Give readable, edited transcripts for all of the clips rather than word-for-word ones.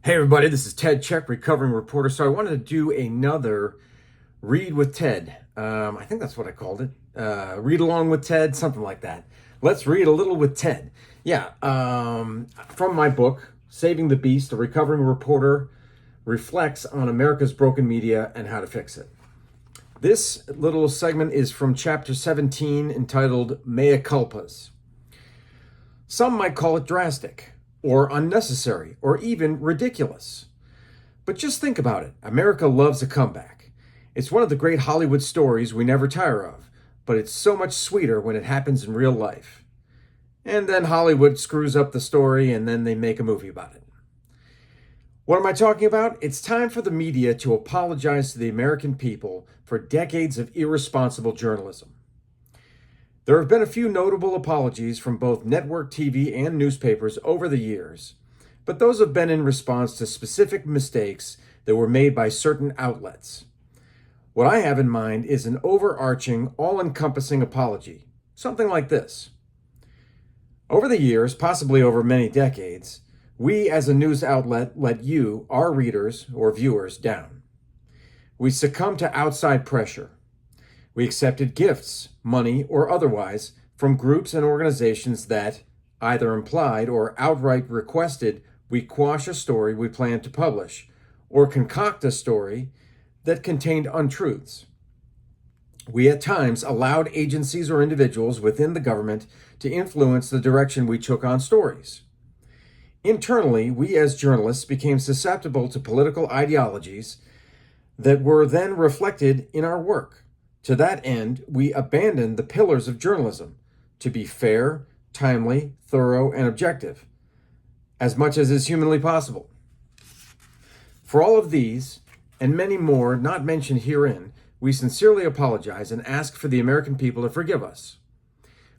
Hey everybody, this is Ted Check, recovering reporter. So I wanted to do another read with Ted. I think that's what I called it. Read along with Ted, something like that. Let's read a little with Ted. Yeah, from my book, Saving the Beast, a recovering reporter reflects on America's broken media and how to fix it. This little segment is from chapter 17 entitled Mea Culpas. Some might call it drastic, or unnecessary, or even ridiculous. But just think about it. America loves a comeback. It's one of the great Hollywood stories we never tire of, but it's so much sweeter when it happens in real life. And then Hollywood screws up the story and then they make a movie about it. What am I talking about? It's time for the media to apologize to the American people for decades of irresponsible journalism. There have been a few notable apologies from both network TV and newspapers over the years, but those have been in response to specific mistakes that were made by certain outlets. What I have in mind is an overarching, all-encompassing apology, something like this. Over the years, possibly over many decades, we as a news outlet let you, our readers or viewers, down. We succumbed to outside pressure. We accepted gifts, money, or otherwise, from groups and organizations that, either implied or outright requested, we quash a story we planned to publish, or concoct a story that contained untruths. We at times allowed agencies or individuals within the government to influence the direction we took on stories. Internally, we as journalists became susceptible to political ideologies that were then reflected in our work. To that end, we abandoned the pillars of journalism to be fair, timely, thorough, and objective, as much as is humanly possible. For all of these, and many more not mentioned herein, we sincerely apologize and ask for the American people to forgive us.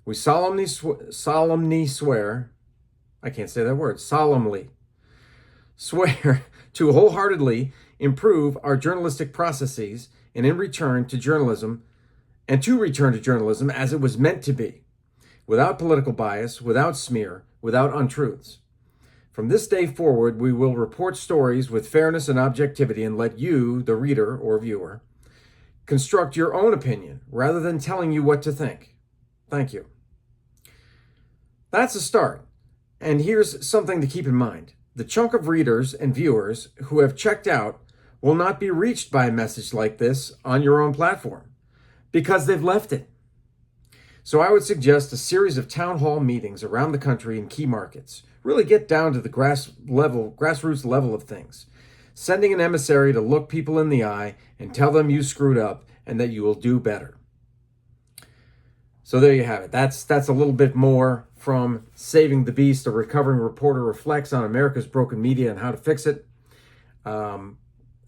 We solemnly swear, I can't say that word, solemnly swear to wholeheartedly improve our journalistic processes and in return to journalism, and to return to journalism as it was meant to be, without political bias, without smear, without untruths. From this day forward, we will report stories with fairness and objectivity and let you, the reader or viewer, construct your own opinion rather than telling you what to think. Thank you. That's a start. And here's something to keep in mind. The chunk of readers and viewers who have checked out will not be reached by a message like this on your own platform because they've left it. So I would suggest a series of town hall meetings around the country in key markets. Really get down to the grassroots level of things. Sending an emissary to look people in the eye and tell them you screwed up and that you will do better. So there you have it. That's a little bit more from Saving the Beast, a recovering reporter reflects on America's broken media and how to fix it.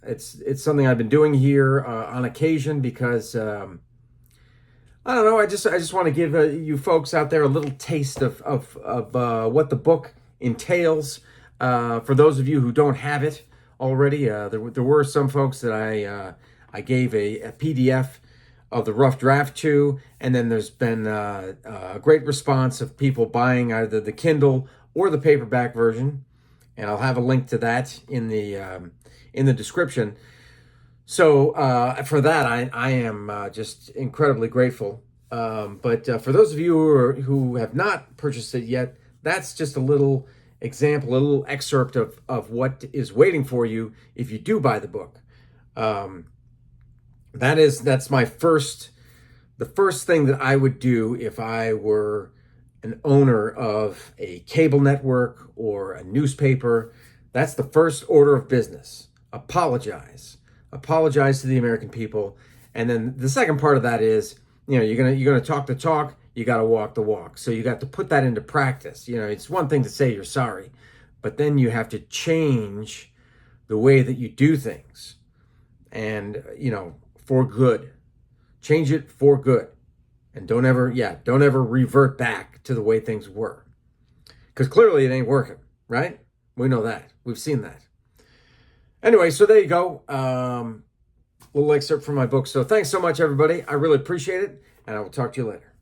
It's something I've been doing here on occasion because I don't know. I just want to give you folks out there a little taste of what the book entails. For those of you who don't have it already, there were some folks that I gave a PDF of the rough draft to, and then there's been a great response of people buying either the Kindle or the paperback version, and I'll have a link to that in the description. So for that, I am just incredibly grateful. But for those of you who have not purchased it yet, that's just a little example, a little excerpt of what is waiting for you if you do buy the book. That's the first thing that I would do if I were an owner of a cable network or a newspaper. That's the first order of business. Apologize to the American people. And then the second part of that is, you're gonna talk the talk, you got to walk the walk. So you got to put that into practice. It's one thing to say you're sorry, but then you have to change the way that you do things, and for good. Change it for good, and don't ever revert back to the way things were, because clearly it ain't working, right? We know that. We've seen that. Anyway, so there you go. Little excerpt from my book. So thanks so much, everybody. I really appreciate it, and I will talk to you later.